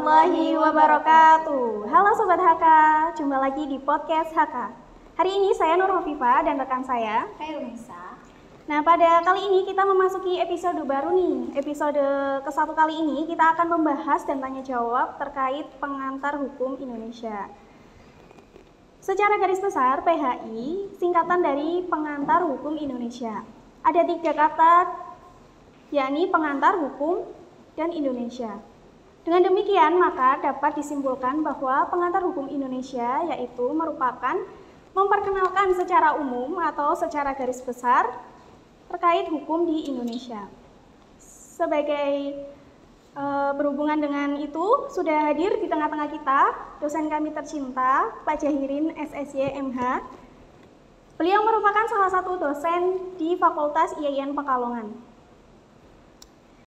warahmatullahi wabarakatuh. Halo Sobat HK, jumpa lagi di podcast HK. Hari ini saya Nur Hovifa dan rekan saya Khairunisa. Nah, pada kali ini kita memasuki episode baru nih. Episode ke-1 kali ini kita akan membahas dan tanya jawab terkait pengantar hukum Indonesia. Secara garis besar, PHI singkatan dari Pengantar Hukum Indonesia. Ada 3 kata, yakni pengantar hukum dan Indonesia. Dengan demikian, maka dapat disimpulkan bahwa pengantar hukum Indonesia yaitu merupakan memperkenalkan secara umum atau secara garis besar terkait hukum di Indonesia. Sebagai berhubungan dengan itu, sudah hadir di tengah-tengah kita dosen kami tercinta, Pak Jahirin SSY MH. Beliau merupakan salah satu dosen di Fakultas IAIN Pekalongan.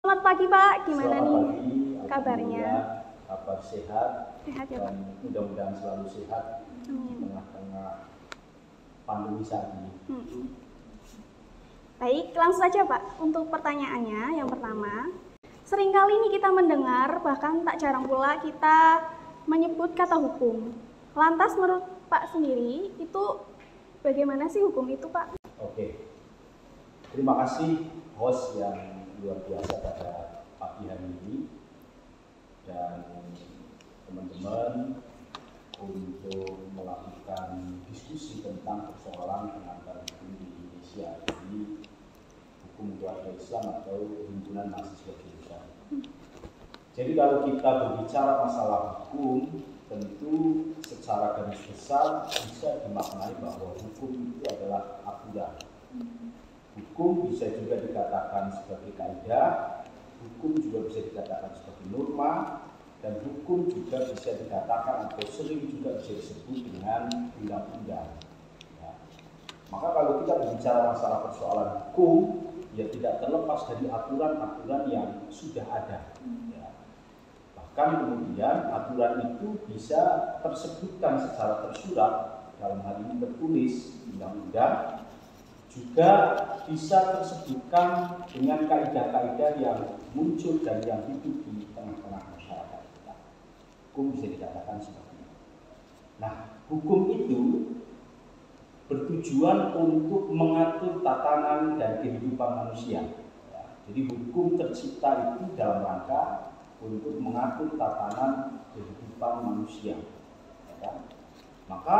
Selamat pagi Pak, gimana nih kabarnya? Kabar sehat, Sehat ya Pak. dan mudah-mudahan selalu sehat di tengah-tengah pandemi saat ini. Baik, langsung saja Pak. Untuk pertanyaannya, yang pertama, seringkali ini kita mendengar, bahkan tak jarang pula kita menyebut kata hukum. Lantas menurut Pak sendiri, itu bagaimana sih hukum itu Pak? Oke, terima kasih host yang luar biasa pada pagi hari ini. Dan teman-teman untuk melakukan diskusi tentang persoalan pengantar hukum di Indonesia, ini hukum keluarga Islam atau himpunan mahasiswa Indonesia. Jadi kalau kita berbicara masalah hukum, tentu secara garis besar bisa dimaknai bahwa hukum itu adalah aturan. Hukum bisa juga dikatakan sebagai kaidah, hukum juga bisa dikatakan sebagai norma, dan hukum juga bisa dikatakan atau sering juga bisa disebut dengan undang-undang. Ya. Maka kalau kita berbicara masalah persoalan hukum, ya tidak terlepas dari aturan-aturan yang sudah ada. Ya. Bahkan kemudian aturan itu bisa tersebutkan secara tersurat, dalam hal ini tertulis undang-undang, juga bisa tersebutkan dengan kaidah-kaidah yang muncul dan yang hidup di tengah-tengah masyarakat kita. Hukum bisa dikatakan seperti itu. Nah, hukum itu bertujuan untuk mengatur tatanan dan kehidupan manusia. Ya, jadi hukum tercipta itu dalam rangka untuk mengatur tatanan kehidupan manusia. Ya, kan? Maka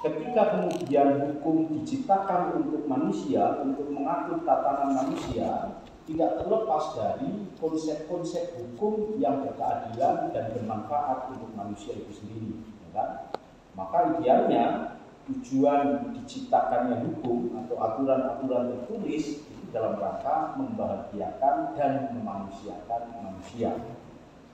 ketika kemudian hukum diciptakan untuk manusia, untuk mengatur tatanan manusia, tidak terlepas dari konsep-konsep hukum yang berkeadilan dan bermanfaat untuk manusia itu sendiri. Ya kan? Maka idealnya tujuan diciptakannya hukum atau aturan-aturan tertulis itu dalam rangka membahagiakan dan memanusiakan manusia.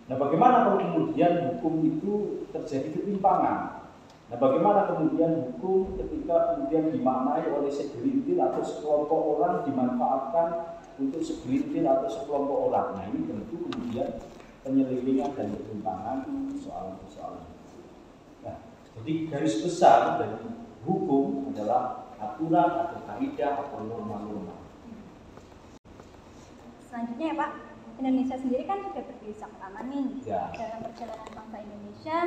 Nah, bagaimana kalau kemudian hukum itu terjadi ketimpangan? Nah, bagaimana kemudian hukum ketika kemudian dimaknai oleh segelintir atau sekelompok orang dimanfaatkan untuk segelintir atau sekelompok orang? Nah, ini tentu kemudian penyelewengan dan ketimpangan persoalan-persoalan. Nah, jadi garis besar dari hukum adalah aturan atau kaidah atau norma-norma. Selanjutnya ya Pak, Indonesia sendiri kan sudah berdiri sejak lama nih. Ya. Dalam perjalanan bangsa Indonesia,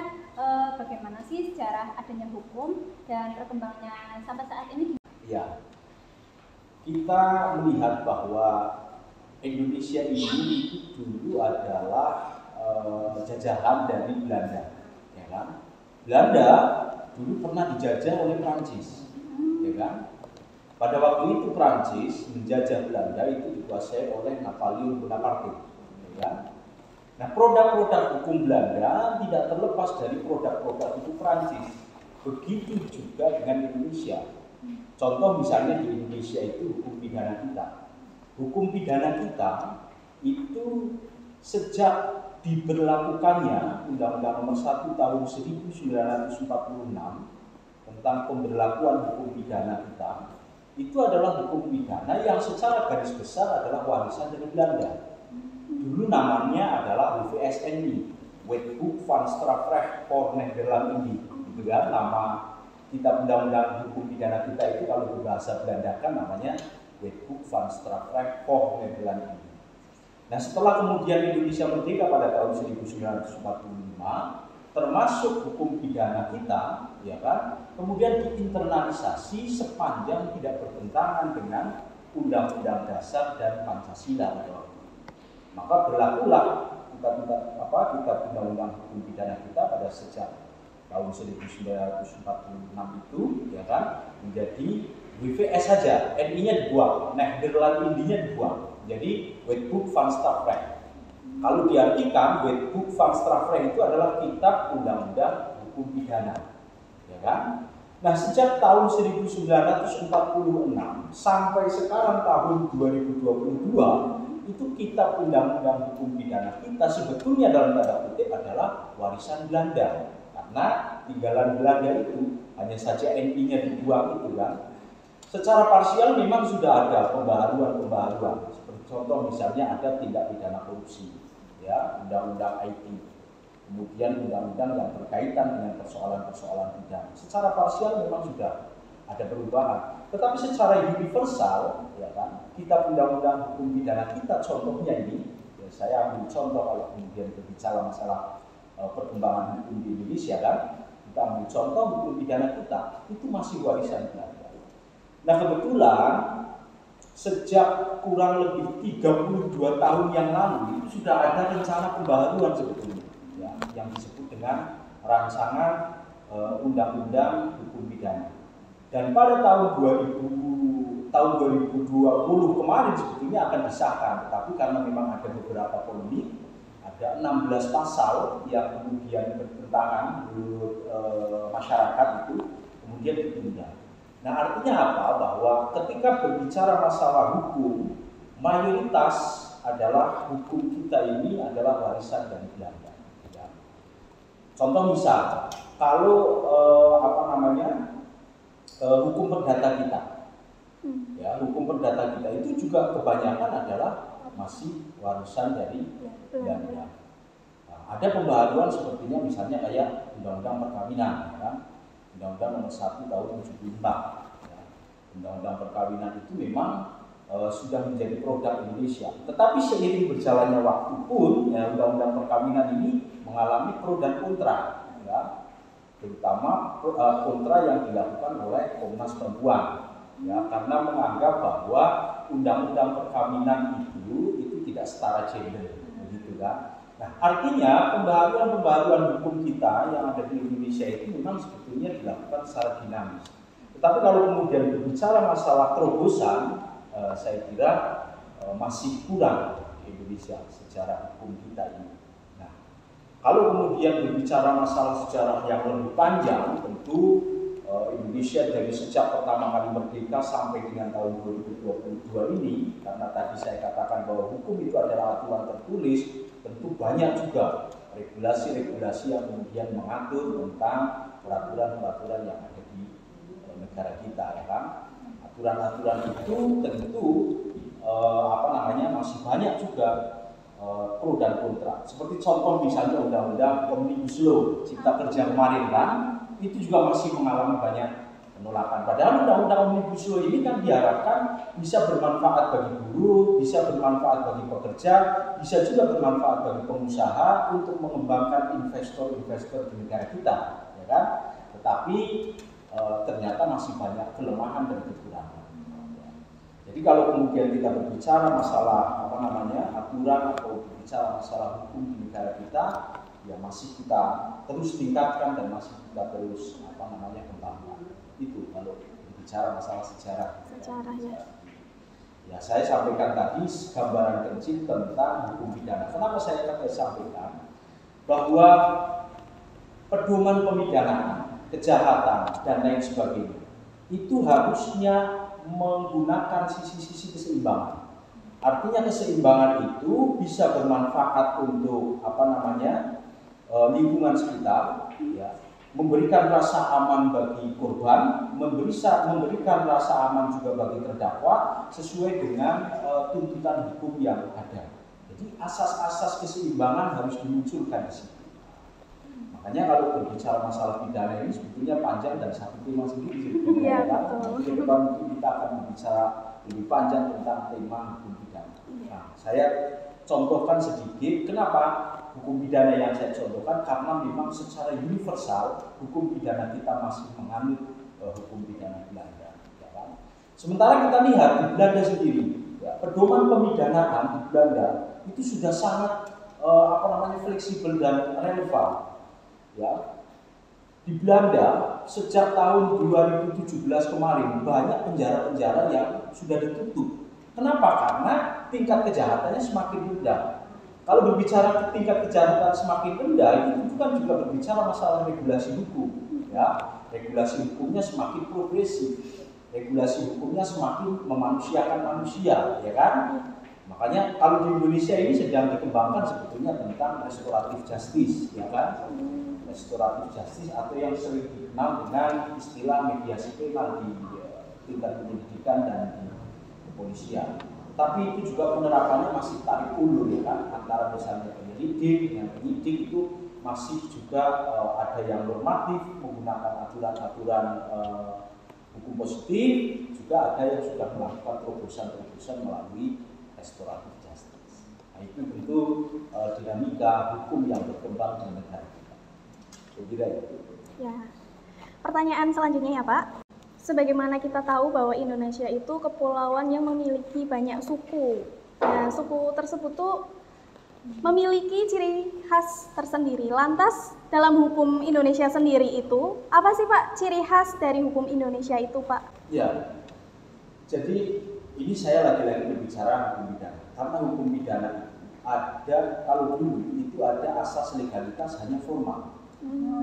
bagaimana sih sejarah adanya hukum dan perkembangannya sampai saat ini? Ya, kita melihat bahwa Indonesia ini dulu adalah jajahan dari Belanda, ya kan? Belanda dulu pernah dijajah oleh Prancis, ya kan? Pada waktu itu Prancis menjajah Belanda itu dikuasai oleh Napoleon Bonaparte. Ya. Nah, produk-produk hukum Belanda tidak terlepas dari produk-produk hukum Prancis. Begitu juga dengan Indonesia. Contoh misalnya di Indonesia itu hukum pidana kita. Hukum pidana kita itu sejak diberlakukannya Undang-Undang Nomor 1 Tahun 1946 tentang pemberlakuan hukum pidana kita, itu adalah hukum pidana yang secara garis besar adalah warisan dari Belanda. Dulu namanya adalah WVSNI, Wetboek van Strafrecht voor Nederland-Indië. Gitu kan, nama kitab undang-undang hukum pidana kita itu kalau berbahasa Belanda kan namanya Wetboek van Strafrecht voor Nederland-Indië. Nah, setelah kemudian Indonesia merdeka pada tahun 1945, termasuk hukum pidana kita, ya kan, kemudian diinternalisasi sepanjang tidak bertentangan dengan Undang-Undang Dasar dan Pancasila. Maka berlakulah kitab Undang-Undang Hukum Pidana kita pada sejak tahun 1946 itu, ya kan, menjadi WVS saja, NI-nya dibuang, Nederland Indinya dibuang, jadi Wetboek van Strafrecht. Kalau diartikan, Wetboek van Strafrecht itu adalah kitab undang-undang hukum pidana, ya kan? Nah, sejak tahun 1946 sampai sekarang tahun 2022, itu kitab undang-undang hukum pidana kita sebetulnya dalam tanda kutip adalah warisan Belanda, karena tinggalan Belanda itu hanya saja NI-nya dibuang itu kan. Secara parsial memang sudah ada pembaharuan, seperti contoh misalnya ada tindak pidana korupsi, ya, undang-undang IT, kemudian undang-undang yang berkaitan dengan persoalan-persoalan pidana. Secara parsial memang sudah ada perubahan, tetapi secara universal, ya kan, kitab undang-undang hukum pidana kita contohnya ini, ya, saya ambil contoh kalau kemudian berbicara masalah perkembangan hukum di Indonesia kan, kita ambil contoh hukum pidana kita itu masih warisan Belanda. Nah, kebetulan sejak kurang lebih 32 tahun yang lalu itu sudah ada rencana pembaharuan sebetulnya, ya, yang disebut dengan rancangan undang-undang hukum pidana. Dan pada tahun 2020 kemarin sebetulnya akan disahkan, tetapi karena memang ada beberapa polemik, ada 16 pasal yang kemudian bertentangan menurut masyarakat itu kemudian ditunda. Nah, artinya apa? Bahwa ketika berbicara masalah hukum, mayoritas adalah hukum kita ini adalah warisan dari Belanda. Ya. Contoh misal, kalau hukum perdata kita, ya, hukum perdata kita itu juga kebanyakan adalah masih warisan dari Belanda. Nah, ada pembaharuan sepertinya misalnya kayak undang-undang perkawinan, ya kan? Undang-undang nomor 1 tahun 75. Ya. Undang-undang perkawinan itu memang sudah menjadi produk Indonesia. Tetapi seiring berjalannya waktu pun, ya, undang-undang perkawinan ini mengalami pro dan kontra, ya. Terutama kontra yang dilakukan oleh Komnas Perempuan, ya, karena menganggap bahwa undang-undang perkawinan itu tidak setara gender, begitu kan. Nah, artinya pembaharuan hukum kita yang ada di Indonesia itu memang sebetulnya dilakukan secara dinamis. Tetapi kalau kemudian berbicara masalah terobosan, saya kira masih kurang di Indonesia secara hukum kita ini. Nah, kalau kemudian berbicara masalah sejarah yang lebih panjang, tentu Indonesia dari sejak pertama kali merdeka sampai dengan tahun 2022 ini, karena tadi saya katakan bahwa hukum itu adalah aturan tertulis, tentu banyak juga regulasi-regulasi yang kemudian mengatur tentang peraturan-peraturan yang ada di negara kita, ya kan. Aturan-aturan itu tentu masih banyak juga pro dan kontra. Seperti contoh misalnya undang-undang Omnibus Law Cipta Kerja kemarin kan, itu juga masih mengalami banyak penolakan. Padahal undang-undang Omnibus Law ini kan diharapkan bisa bermanfaat bagi buruh, bisa bermanfaat bagi pekerja, bisa juga bermanfaat bagi pengusaha untuk mengembangkan investor-investor di negara kita, ya kan? Tetapi ternyata masih banyak kelemahan dan kekurangan. Jadi kalau kemudian kita berbicara masalah aturan atau berbicara masalah hukum di negara kita, ya masih kita terus tingkatkan dan masih kita terus kembangkan. Itu kalau berbicara masalah sejarah. Ya, saya sampaikan tadi gambaran kecil tentang hukum pidana. Kenapa saya sampaikan bahwa pedoman pemidanaan, kejahatan dan lain sebagainya itu harusnya menggunakan sisi-sisi keseimbangan. Artinya keseimbangan itu bisa bermanfaat untuk lingkungan sekitar, ya, memberikan rasa aman bagi korban, memberikan rasa aman juga bagi terdakwa sesuai dengan tuntutan hukum yang ada. Jadi asas-asas keseimbangan harus dimunculkan di situ. Makanya kalau berbicara masalah pidana ini sebetulnya panjang dan satu tema sendiri. Iya, betul. Nanti ke depan itu kita akan berbicara lebih panjang tentang tema hukum pidana. Nah, saya contohkan sedikit. Kenapa hukum pidana yang saya contohkan? Karena memang secara universal hukum pidana kita masih menganut hukum pidana Belanda. Ya kan? Sementara kita lihat di Belanda sendiri, ya, pedoman pemidanaan di Belanda itu sudah sangat fleksibel dan relevan. Ya. Di Belanda sejak tahun 2017 kemarin banyak penjara-penjara yang sudah ditutup. Kenapa? Karena tingkat kejahatannya semakin rendah. Kalau berbicara tingkat kejahatan semakin rendah, itu kan juga berbicara masalah regulasi hukum. Ya, regulasi hukumnya semakin progresif, regulasi hukumnya semakin memanusiakan manusia, ya kan? Makanya kalau di Indonesia ini sedang dikembangkan sebetulnya tentang restoratif justice, ya kan? Restoratif justice atau yang sering dikenal dengan istilah mediasi penal di tingkat pendidikan dan di kepolisian. Tapi itu juga penerapannya masih tarik ulur, ya kan? Antara misalnya penyelidik dengan penyidik itu masih juga ada yang normatif menggunakan aturan-aturan hukum positif, juga ada yang sudah melakukan terobosan-terobosan melalui restoratif justice. Nah, itu tentu dinamika hukum yang berkembang di negara kita. Kira itu. Ya. Pertanyaan selanjutnya ya Pak. Sebagaimana kita tahu bahwa Indonesia itu kepulauan yang memiliki banyak suku. Nah, suku tersebut tuh memiliki ciri khas tersendiri. Lantas dalam hukum Indonesia sendiri itu, apa sih Pak ciri khas dari hukum Indonesia itu Pak? Ya, jadi ini saya lagi-lagi berbicara hukum pidana. Karena hukum pidana ada, kalau dulu itu ada asas legalitas hanya formal.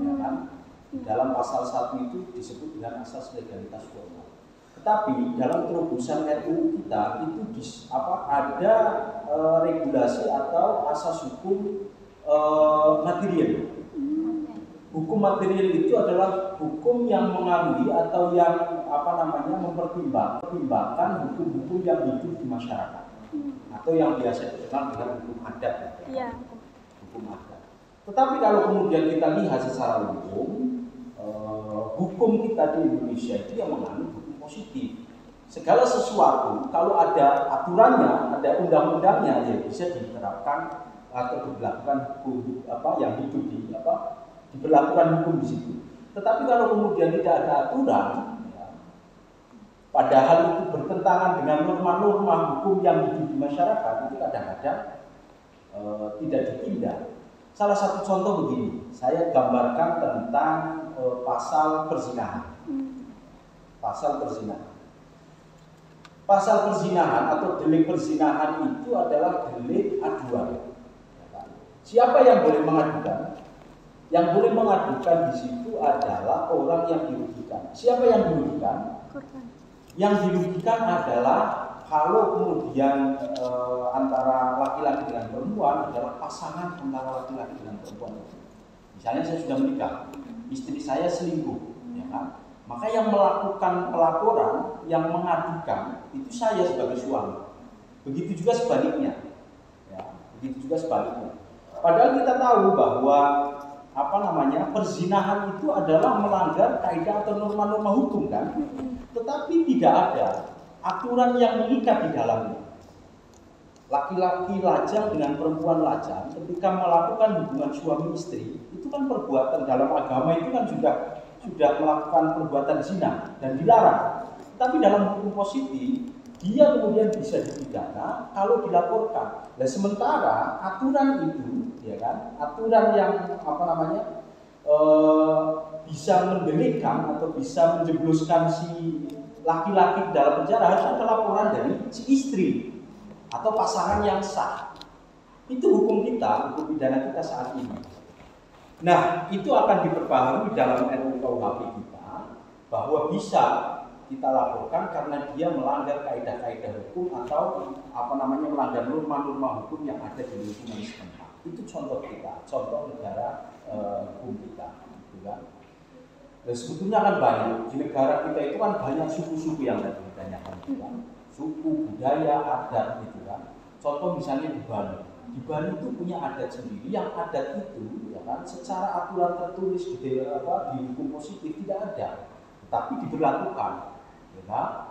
Ya kan? Di dalam pasal 1 itu disebut dengan asas legalitas formal. Tetapi dalam terobosan RUU kita itu ada regulasi atau asas hukum material. Hukum material itu adalah hukum yang mengambil atau yang mempertimbangkan hukum-hukum yang hidup di masyarakat atau yang biasa dikenal dengan hukum adat. Ya. Hukum adat. Tetapi kalau kemudian kita lihat secara hukum kita di Indonesia itu yang menganut hukum positif. Segala sesuatu kalau ada aturannya, ada undang-undangnya, ya bisa diterapkan atau diberlakukan hukum yang hidup diberlakukan hukum di situ. Tetapi kalau kemudian tidak ada aturan, ya, padahal itu bertentangan dengan norma-norma hukum yang hidup di masyarakat, itu kadang-kadang tidak ditindak. Salah satu contoh begini, saya gambarkan tentang pasal perzinahan. Pasal perzinahan. Pasal perzinahan atau delik perzinahan itu adalah delik aduan. Siapa yang boleh mengadukan? Yang boleh mengadukan di situ adalah orang yang dirugikan. Siapa yang dirugikan? Korban. Yang dirugikan adalah kalau kemudian antara laki-laki dengan perempuan adalah pasangan antara laki-laki dengan perempuan. Misalnya saya sudah menikah, istri saya selingkuh, ya kan? Maka yang melakukan pelaporan, yang mengadukan itu saya sebagai suami. Begitu juga sebaliknya, ya, begitu juga sebaliknya. Padahal kita tahu bahwa perzinahan itu adalah melanggar kaidah atau norma-norma hukum kan, tetapi tidak ada aturan yang mengikat di dalamnya. Laki-laki lajang dengan perempuan lajang ketika melakukan hubungan suami istri itu kan perbuatan dalam agama itu kan sudah melakukan perbuatan zina dan dilarang. Tapi dalam hukum positif dia kemudian bisa dipidana kalau dilaporkan. Nah, sementara aturan itu, ya kan, aturan yang bisa mendelikkan atau bisa menjebloskan si laki-laki dalam penjara harus ada laporan dari si istri atau pasangan yang sah. Itu hukum kita, hukum pidana kita saat ini. Nah, itu akan diperbaharui dalam RUU KUHP kita bahwa bisa kita laporkan karena dia melanggar kaidah-kaidah hukum atau melanggar norma-norma hukum yang ada di lingkungan setempat. Itu contoh kita, contoh negara hukum kita, gitu kan. Dan sebetulnya kan banyak di negara kita itu kan banyak suku-suku yang tadi ditanyakan, gitu kan. Suku, budaya, adat, gitu kan. Contoh misalnya di Bali. Di Bali itu punya adat sendiri, yang adat itu, ya kan, secara aturan tertulis di hukum positif tidak ada, tapi diberlakukan. Ya,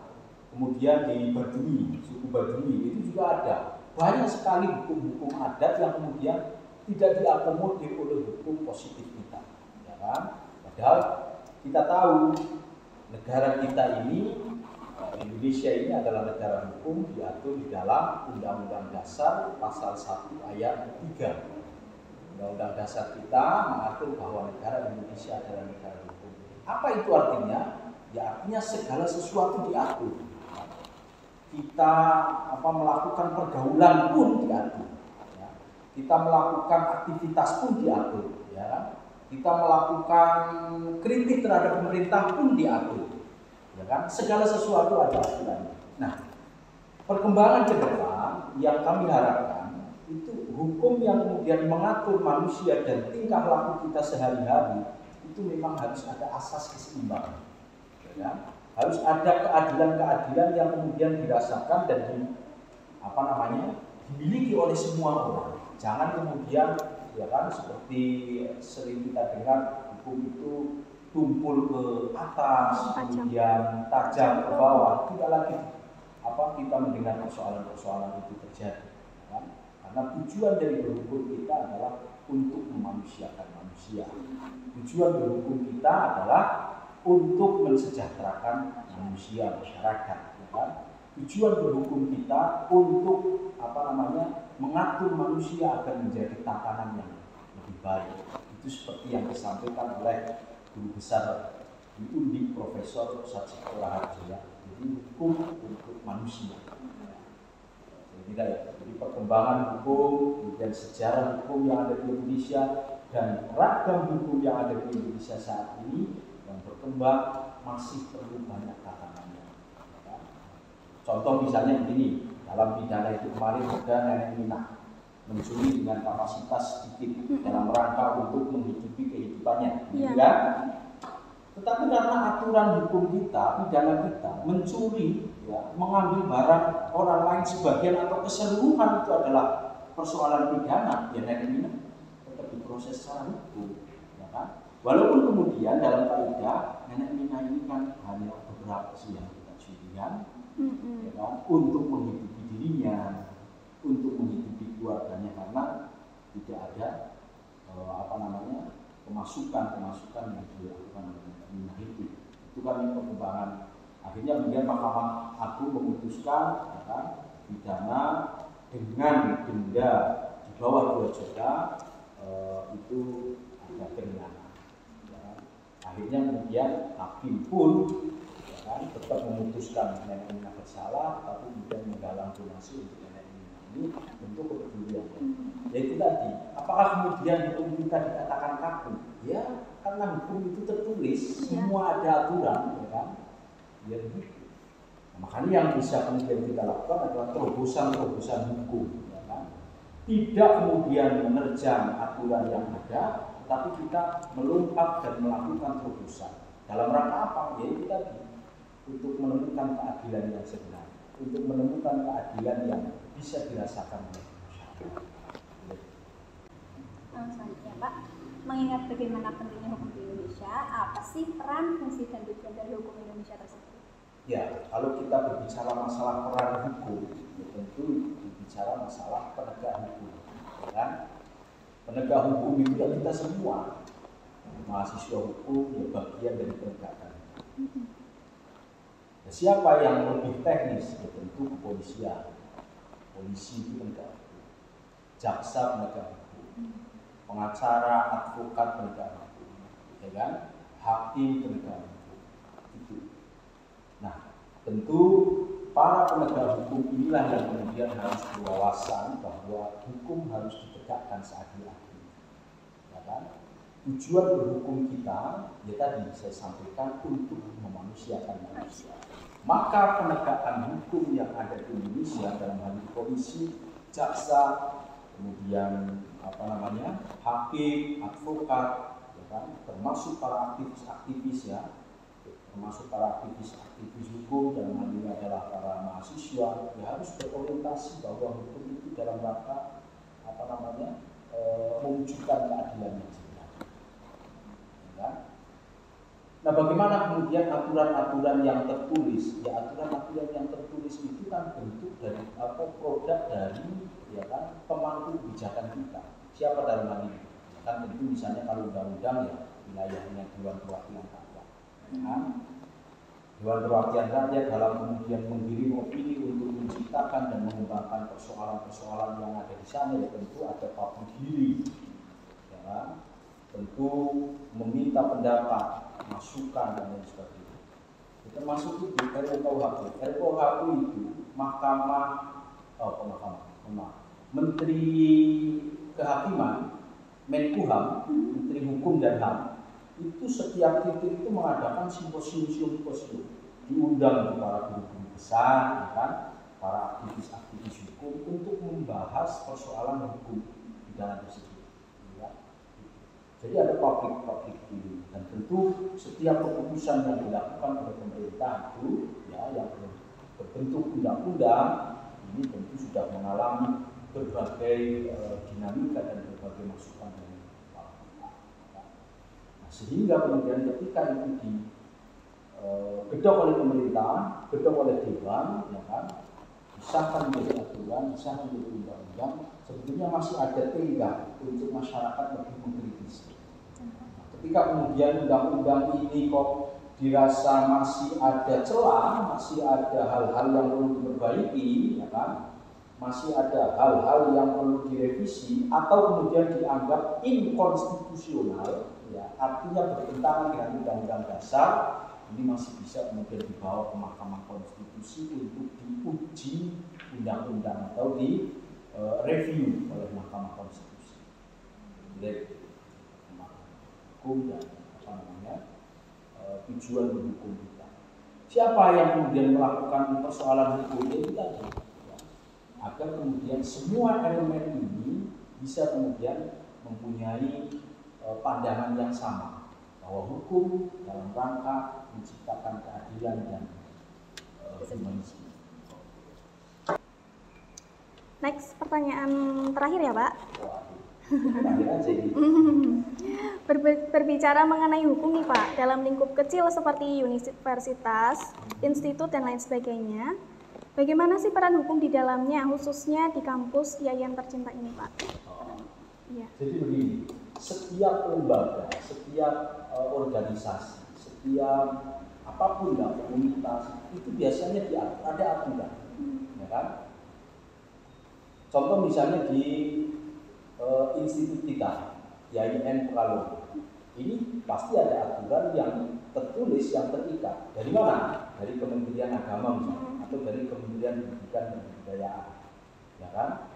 kemudian di Baduy, suku Baduy itu juga ada, banyak sekali hukum-hukum adat yang kemudian tidak diakomodir oleh hukum positif kita, ya kan? Padahal kita tahu negara kita ini, Indonesia ini adalah negara hukum, diatur di dalam Undang-Undang Dasar pasal 1 ayat 3. Undang-Undang Dasar kita mengatur bahwa negara Indonesia adalah negara hukum. Apa itu artinya? Ya artinya segala sesuatu diatur. Kita melakukan pergaulan pun diatur. Ya. Kita melakukan aktivitas pun diatur. Ya. Kita melakukan kritik terhadap pemerintah pun diatur. Ya kan? Segala sesuatu ada aturannya. Nah, perkembangan ke depan yang kami harapkan itu hukum yang kemudian mengatur manusia dan tingkah laku kita sehari-hari itu memang harus ada asas keseimbangan. Ya. Harus ada keadilan-keadilan yang kemudian dirasakan dan dimiliki oleh semua orang. Jangan kemudian ya kan seperti sering kita dengar hukum itu tumpul ke atas, kemudian tajam ke bawah. Tidak lagi kita mendengar persoalan-persoalan itu terjadi. Ya kan? Karena tujuan dari berhukum kita adalah untuk memanusiakan manusia. Tujuan berhukum kita adalah untuk mensejahterakan manusia, masyarakat, ya kan? Tujuan berhukum kita untuk mengatur manusia agar menjadi tatanan yang lebih baik. Itu seperti yang disampaikan oleh guru besar di Undip Profesor Satsiko Raharjo. Jadi hukum untuk manusia. Jadi perkembangan hukum, kemudian sejarah hukum yang ada di Indonesia dan ragam hukum yang ada di Indonesia saat ini yang berkembang masih perlu banyak tatanannya. Contoh misalnya begini, dalam pidana itu kemarin ada nenek Minah mencuri dengan kapasitas sedikit dalam rangka untuk menghidupi kehidupannya, kan? Tetapi karena aturan hukum kita, pidana kita mencuri, ya, mengambil barang orang lain sebagian atau keseluruhan itu adalah persoalan pidana, ya nenek Minah tetap diproses secara hukum, ya kan? Walaupun kemudian dalam kaidah nenek Minah ini kan hanya beberapa sih yang kita curikan, ya kan? Untuk menghidupi dirinya, untuk menghidupi keluarganya karena tidak ada pemasukan yang dilakukan oleh nenek Minah itu. Itu kan perkembangan. Akhirnya kemudian Mahkamah Agung memutuskan ya kan, pidana dengan denda di bawah 2 juta itu ada keringanan. Akhirnya kemudian hakim pun ya kan, tetap memutuskan nenek Minah bersalah, tapi kemudian menggalang donasi untuk nenek Minah ini bentuk kepedulian. Yaitu tadi, apakah kemudian hukum kita dikatakan kaku? Ya, karena hukum itu tertulis, semua ada aturan, ya kan? Ya begitu. Nah, makanya yang bisa kemudian kita lakukan adalah terobosan-terobosan hukum, ya kan? Tidak kemudian menerjang aturan yang ada, tapi kita melompat dan melakukan terobosan. Dalam rangka apa? Yaitu tadi, untuk menemukan keadilan yang sebenarnya, untuk menemukan keadilan yang bisa dirasakan oleh masyarakat. Selanjutnya Pak, mengingat bagaimana pentingnya hukum di Indonesia, apa sih peran, fungsi, dan tujuan dari hukum Indonesia tersebut? Ya, kalau kita berbicara masalah peran hukum, ya tentu berbicara masalah penegak hukum, ya kan? Penegak hukum itu ya kita semua, mahasiswa hukum ya bagian dari penegakan. Ya, siapa yang lebih teknis? Ya tentu kepolisian, polisi itu penegak hukum, jaksa penegak hukum, pengacara, advokat penegak hukum, ya kan? Hakim penegak hukum, itu. Nah, tentu para penegak hukum inilah yang kemudian harus berwawasan bahwa hukum harus ditegakkan seadil-adilnya. Ya kan? Tujuan berhukum kita, ya tadi saya sampaikan untuk memanusiakan manusia. Maka penegakan hukum yang ada di Indonesia dalam hal ini polisi, jaksa, kemudian hakim, advokat, ya kan? Termasuk para aktivis ya. Termasuk para aktivis hukum dalam hal ini adalah para mahasiswa ya harus berorientasi bahwa hukum itu dalam rangka mewujudkan keadilan yang sebenarnya. Ya. Nah, bagaimana kemudian aturan-aturan yang tertulis? Ya, aturan-aturan yang tertulis itu kan bentuk dari atau produk dari ya kan pemangku kebijakan kita. Siapa dalam hal ini? Ya kan tentu misalnya kalau undang-undang ya wilayahnya Dewan Perwakilan Rakyat. Ya kan? Dewan Perwakilan Rakyat dalam kemudian mengirim opini untuk menciptakan dan mengembangkan persoalan-persoalan yang ada di sana ya tentu ada public hearing. Ya kan? Tentu meminta pendapat, masukan dan lain sebagainya. Termasuk itu RUKHP. RUKHP itu Menteri Kehakiman, Menkumham, Menteri Hukum dan HAM itu setiap titik itu mengadakan simposium diundang para guru-guru besar, ya kan, para aktivis-aktivis hukum untuk membahas persoalan hukum di dalam tersebut. Jadi ada public hearing dan tentu setiap keputusan yang dilakukan oleh pemerintah itu ya yang berbentuk undang-undang ini tentu sudah mengalami berbagai dinamika dan berbagai masukan dari para pihak. Nah, sehingga kemudian ketika itu digedok oleh pemerintah, gedok oleh dewan, ya kan, disahkan menjadi aturan, disahkan menjadi undang-undang, sebetulnya masih ada tenggang untuk masyarakat lebih mengkritisi. Ketika kemudian undang-undang ini kok dirasa masih ada celah, masih ada hal-hal yang perlu diperbaiki, ya kan, masih ada hal-hal yang perlu direvisi atau kemudian dianggap inkonstitusional, ya, artinya bertentangan dengan undang-undang dasar, ini masih bisa kemudian dibawa ke Mahkamah Konstitusi untuk diuji undang-undang atau di review oleh Mahkamah Konstitusi. Jadi hukum dan tujuan berhukum kita. Siapa yang kemudian melakukan persoalan hukum itu tadi, ya, agar kemudian semua elemen ini bisa kemudian mempunyai pandangan yang sama bahwa hukum dalam rangka menciptakan keadilan dan humanisme. Next, pertanyaan terakhir ya Pak. Terakhir aja ini. Berbicara mengenai hukum nih Pak, dalam lingkup kecil seperti universitas, institut dan lain sebagainya, bagaimana sih peran hukum di dalamnya, khususnya di kampus Yayan Tercinta ini Pak? Ya. Jadi begini, setiap lembaga, setiap organisasi, setiap apapun lah komunitas itu biasanya ada aturan, ya kan? Contoh misalnya di institut kita, YAIN Pekalongan, ini pasti ada aturan yang tertulis, yang terikat. Dari mana? Dari Kementerian Agama misalnya, atau dari Kementerian Pendidikan dan Kebudayaan, ya kan?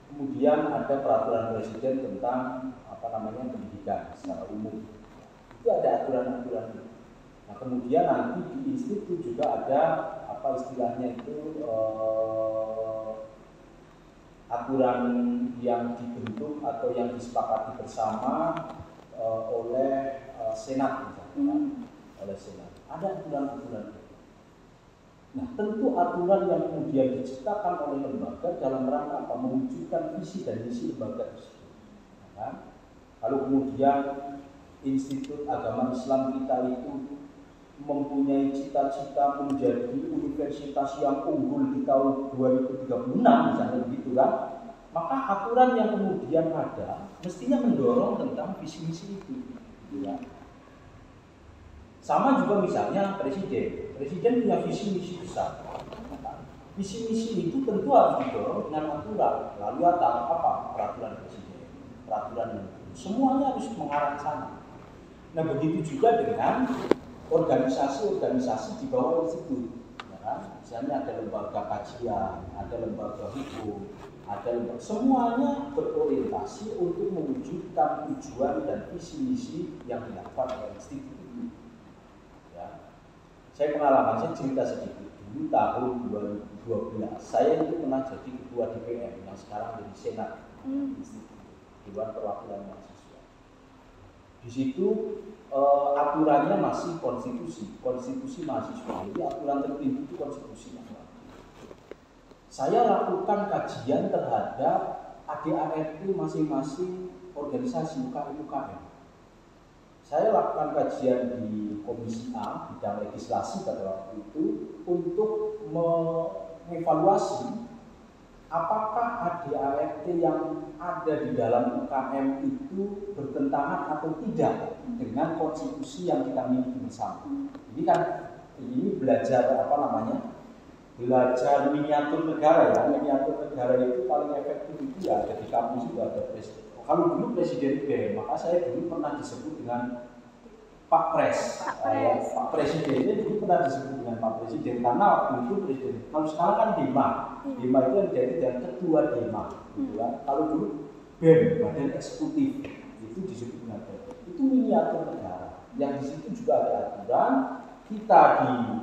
Kemudian ada peraturan presiden tentang pendidikan secara umum. Itu ada aturan-aturan itu. Nah, kemudian nanti di institut juga ada istilahnya itu aturan yang dibentuk atau yang disepakati bersama oleh Senat misalnya, oleh Senat. Ada aturan-aturan itu. Nah, tentu aturan yang kemudian diciptakan oleh lembaga dalam rangka mewujudkan visi dan misi lembaga tersebut. Ya kan? Kalau kemudian Institut Agama Islam kita itu mempunyai cita-cita menjadi universitas yang unggul di tahun 2036 misalnya begitu kan, maka aturan yang kemudian ada mestinya mendorong tentang visi misi itu, gitu kan? Sama juga misalnya presiden punya visi misi besar. Visi misi itu tentu harus didorong dengan aturan. Lalu apa? Peraturan presiden, peraturan menteri, semuanya harus mengarah ke sana. Nah, begitu juga dengan organisasi-organisasi di bawah institut. Ya kan? Misalnya ada lembaga kajian, ada lembaga hukum, ada lembaga, semuanya berorientasi untuk mewujudkan tujuan dan visi misi yang dilakukan oleh institut itu. Saya pengalaman, saya cerita sedikit. Dulu tahun 2012, saya itu pernah jadi ketua DPR yang sekarang jadi Senat, Dewan Perwakilan Mahasiswa. Di situ aturannya masih konstitusi mahasiswa. Jadi aturan tertinggi itu konstitusi mahasiswa. Saya lakukan kajian terhadap ADART masing-masing organisasi UKM. saya lakukan kajian di Komisi A bidang legislasi pada waktu itu untuk mengevaluasi apakah ADART yang ada di dalam UKM itu bertentangan atau tidak dengan konstitusi yang kita miliki bersama. Ini belajar belajar miniatur negara ya. Miniatur negara itu paling efektif itu ya ada di kampus itu ada presiden. Kalau dulu presiden BEM, maka saya dulu pernah disebut dengan Pak Pres. Pak Presidennya dulu pernah disebut dengan Pak Presiden karena waktu itu presiden. Kalau sekarang kan Dema itu yang jadi dan ketua Dema. Gitu kan. Kalau dulu BEM, Badan Eksekutif, itu disebut dengan BEM. Itu miniatur negara. Yang di situ juga ada aturan. Kita di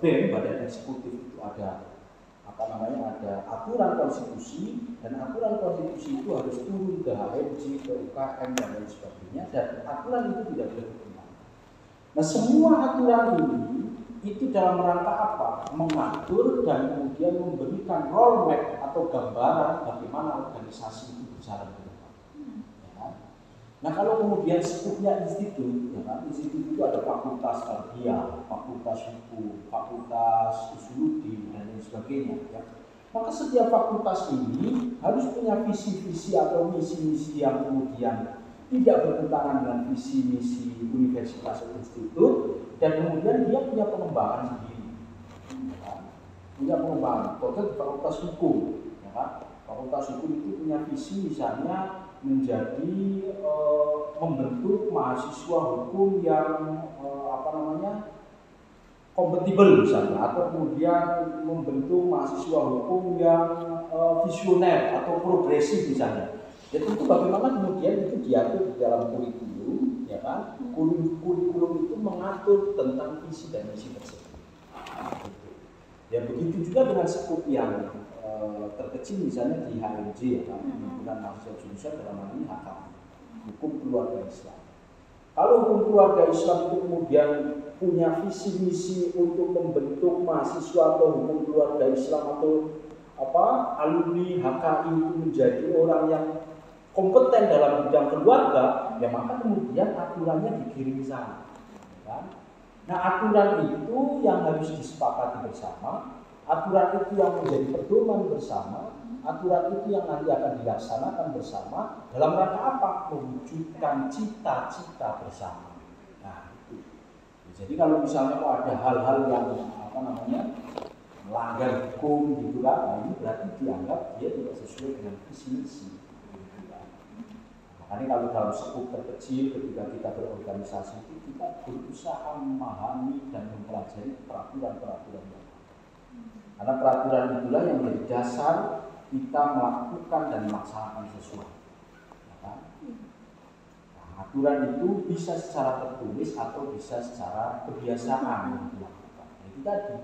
BEM, Badan Eksekutif itu ada ada aturan konstitusi, dan aturan konstitusi itu harus turun ke HMJ, ke UKM dan lain sebagainya, dan aturan itu tidak boleh bertentangan. Nah, semua aturan ini itu dalam rangka apa? Mengatur dan kemudian memberikan roadmap atau gambaran bagaimana organisasi itu berjalan ke depan. Ya. Nah, kalau kemudian skupnya institut, ya kan? Institut itu ada fakultas tarbiyah, fakultas hukum, fakultas usuluddin dan lain sebagainya. Ya. Maka setiap fakultas ini harus punya visi-visi atau misi-misi yang kemudian tidak bertentangan dengan visi-misi universitas atau institut, dan kemudian dia punya pengembangan sendiri. Ya. Punya pengembangan. Contoh fakultas hukum, ya kan? Fakultas hukum itu punya visi misalnya menjadi membentuk mahasiswa hukum yang kompatibel misalnya, atau kemudian membentuk mahasiswa hukum yang visioner atau progresif misalnya. Ya tentu bagaimana kemudian itu diatur di dalam kurikulum, ya kan? Kurikulum itu mengatur tentang visi dan misi tersebut. Ya begitu juga dengan skup yang terkecil misalnya di HMJ, ya kan? Himpunan Mahasiswa Jurusan dalam hal ini HKI, Hukum Keluarga Islam. Kalau hukum keluarga Islam itu kemudian punya visi misi untuk membentuk mahasiswa atau hukum keluarga Islam atau alumni HKI itu menjadi orang yang kompeten dalam bidang keluarga, ya maka kemudian aturannya dikirim sana. Ya. Nah, aturan itu yang harus disepakati bersama, aturan itu yang menjadi pedoman bersama, aturan itu yang nanti akan dilaksanakan bersama dalam rangka apa? Mewujudkan cita-cita bersama. Nah, itu. Jadi kalau misalnya mau ada hal-hal yang melanggar hukum gitu kan, nah ini berarti dianggap dia tidak sesuai dengan visi misi. Makanya kalau dalam skup terkecil ketika kita berorganisasi itu kita berusaha memahami dan mempelajari peraturan-peraturan yang ada. Karena peraturan itulah yang menjadi dasar kita melakukan dan melaksanakan sesuatu. Nah, aturan itu bisa secara tertulis atau bisa secara kebiasaan dilakukan. Itu tadi.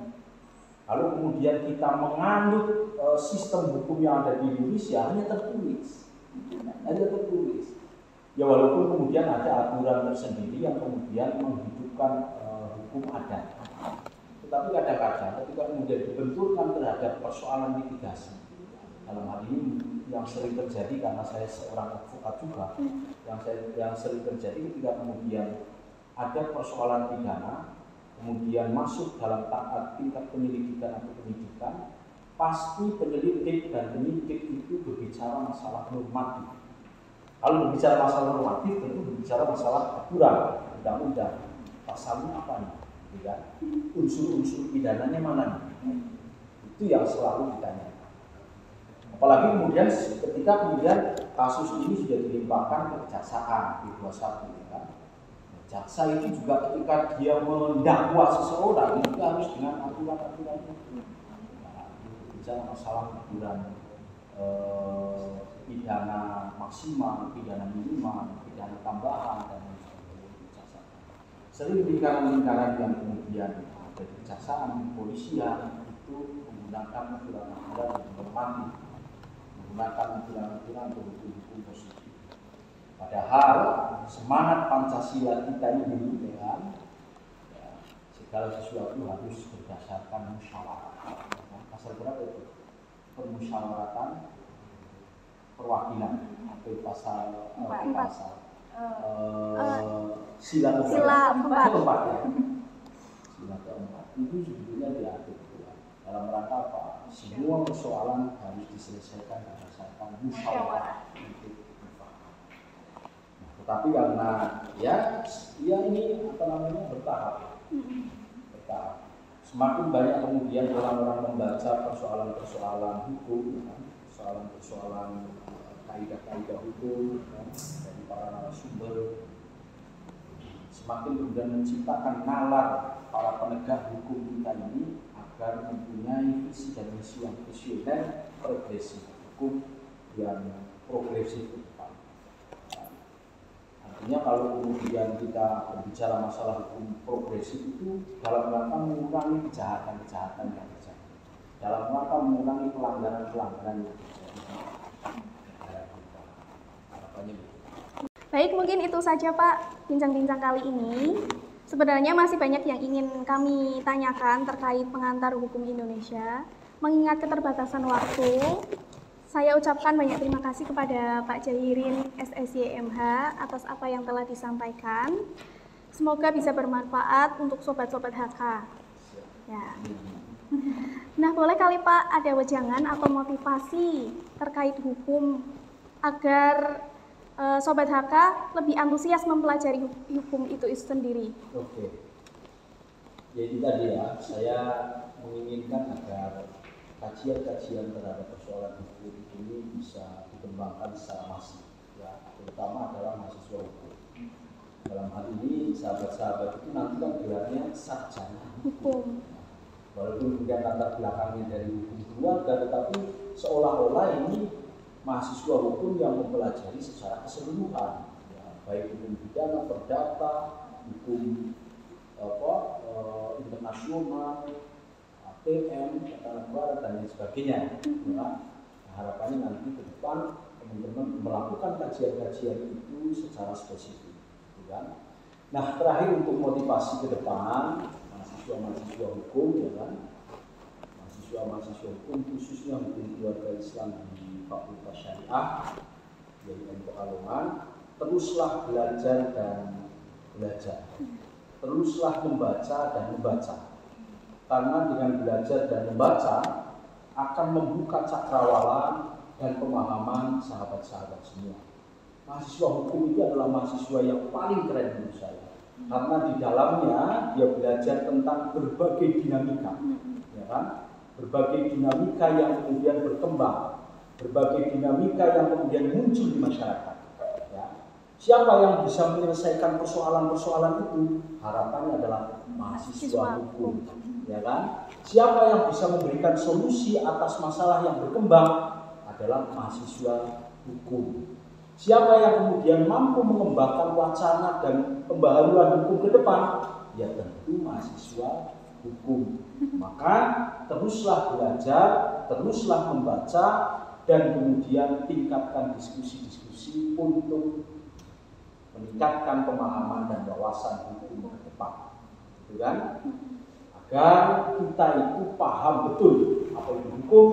Kalau kemudian kita menganut sistem hukum yang ada di Indonesia hanya tertulis. Ya walaupun kemudian ada aturan tersendiri yang kemudian menghidupkan hukum adat. Tetapi kadang-kadang ketika kemudian dibenturkan terhadap persoalan mitigasi, dalam hal ini yang sering terjadi karena saya seorang advokat juga, yang sering terjadi ketika kemudian ada persoalan pidana, kemudian masuk dalam tahap tingkat penyelidikan atau penyidikan, pasti penyelidik dan penyidik itu berbicara masalah normatif. Kalau berbicara masalah normatif, tentu berbicara masalah aturan, undang-undang. Pasalnya apa nih? Ya, unsur-unsur pidananya mana nih? Itu yang selalu ditanyakan. Apalagi kemudian ketika kemudian kasus ini sudah dilimpahkan ke kejaksaan P21, kan? Jaksa itu juga ketika dia mendakwa seseorang itu harus dengan aturan-aturan itu. Nah, bicara masalah aturan pidana maksimal, pidana minimal, pidana tambahan dan lain sebagainya. Sering lingkaran-lingkaran yang kemudian ada di kejaksaan, kepolisian itu menggunakan aturan-aturan yang normatif, menggunakan aturan-aturan hukum positif. Padahal semangat Pancasila kita ini dengan segala sesuatu harus berdasarkan musyawarah. Pasal berapa itu? Permusyawaratan perwakilan atau pasal sila keempat. Ya. Sila keempat itu sebetulnya diatur dalam rangka apa? Semua persoalan harus diselesaikan berdasarkan musyawarah. Tetapi karena ya ini bertahap. Semakin banyak kemudian orang-orang membaca persoalan-persoalan hukum, persoalan-persoalan kaidah-kaidah hukum dari para narasumber, semakin kemudian menciptakan nalar para penegak hukum kita ini agar mempunyai visi dan misi yang visioner, progresif, hukum yang progresif ke depan. Artinya kalau kemudian kita berbicara masalah hukum progresif itu dalam rangka mengurangi kejahatan-kejahatan yang terjadi, dalam rangka mengurangi pelanggaran-pelanggaran yang terjadi. Harapannya begitu. Baik, mungkin itu saja Pak bincang-bincang kali ini. Sebenarnya masih banyak yang ingin kami tanyakan terkait pengantar hukum Indonesia. Mengingat keterbatasan waktu, saya ucapkan banyak terima kasih kepada Pak Jahirin SSYMH atas apa yang telah disampaikan. Semoga bisa bermanfaat untuk sobat-sobat HK. Ya. Nah, boleh kali Pak ada wejangan atau motivasi terkait hukum agar sobat HK lebih antusias mempelajari hukum itu sendiri. Oke. Jadi tadi ya, saya menginginkan agar kajian-kajian terhadap persoalan hukum ini bisa dikembangkan secara masif, ya, terutama adalah mahasiswa hukum. Dalam hal ini sahabat-sahabat itu nanti kan gelarnya sarjana hukum. Walaupun kemudian latar belakangnya dari hukum keluarga, tetapi seolah-olah ini mahasiswa hukum yang mempelajari secara keseluruhan, ya, baik hukum pidana, perdata, hukum internasional, ATM, tata negara dan lain sebagainya. Ya, harapannya nanti ke depan teman-teman melakukan kajian-kajian itu secara spesifik. Ya. Nah, terakhir untuk motivasi ke depan mahasiswa-mahasiswa hukum, ya kan? Mahasiswa hukum khususnya hukum keluarga Islam di Fakultas Syariah YIN Pekalongan, teruslah belajar dan belajar, teruslah membaca dan membaca, karena dengan belajar dan membaca akan membuka cakrawala dan pemahaman sahabat-sahabat semua. Mahasiswa hukum itu adalah mahasiswa yang paling keren menurut saya, karena di dalamnya dia belajar tentang berbagai dinamika, ya kan? Berbagai dinamika yang kemudian berkembang, berbagai dinamika yang kemudian muncul di masyarakat. Ya. Siapa yang bisa menyelesaikan persoalan-persoalan itu? Harapannya adalah mahasiswa hukum, ya kan? Siapa yang bisa memberikan solusi atas masalah yang berkembang? Adalah mahasiswa hukum. Siapa yang kemudian mampu mengembangkan wacana dan pembaharuan hukum ke depan? Ya tentu mahasiswa hukum. Maka teruslah belajar, teruslah membaca, dan kemudian tingkatkan diskusi-diskusi untuk meningkatkan pemahaman dan wawasan hukum ke depan, gitu kan? Agar kita itu paham betul apa itu hukum,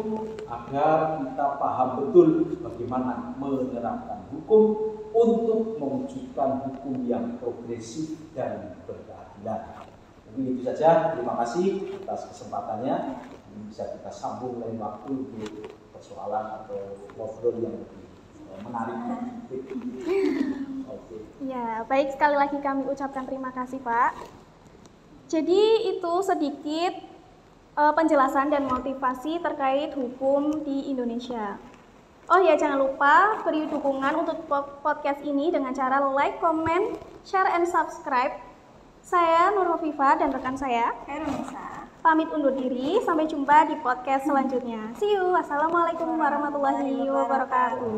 agar kita paham betul bagaimana menerapkan hukum untuk mewujudkan hukum yang progresif dan berkeadilan. Mungkin itu saja. Terima kasih atas kesempatannya. Ini bisa kita sambung lain waktu untuk persoalan atau ngobrol yang lebih menarik. Oke. Ya, baik, sekali lagi kami ucapkan terima kasih Pak. Jadi itu sedikit penjelasan dan motivasi terkait hukum di Indonesia. Oh ya, jangan lupa beri dukungan untuk podcast ini dengan cara like, comment, share, and subscribe. Saya Nur Hovifa dan rekan saya Nisa pamit undur diri. Sampai jumpa di podcast selanjutnya. See you. Wassalamualaikum warahmatullahi wabarakatuh.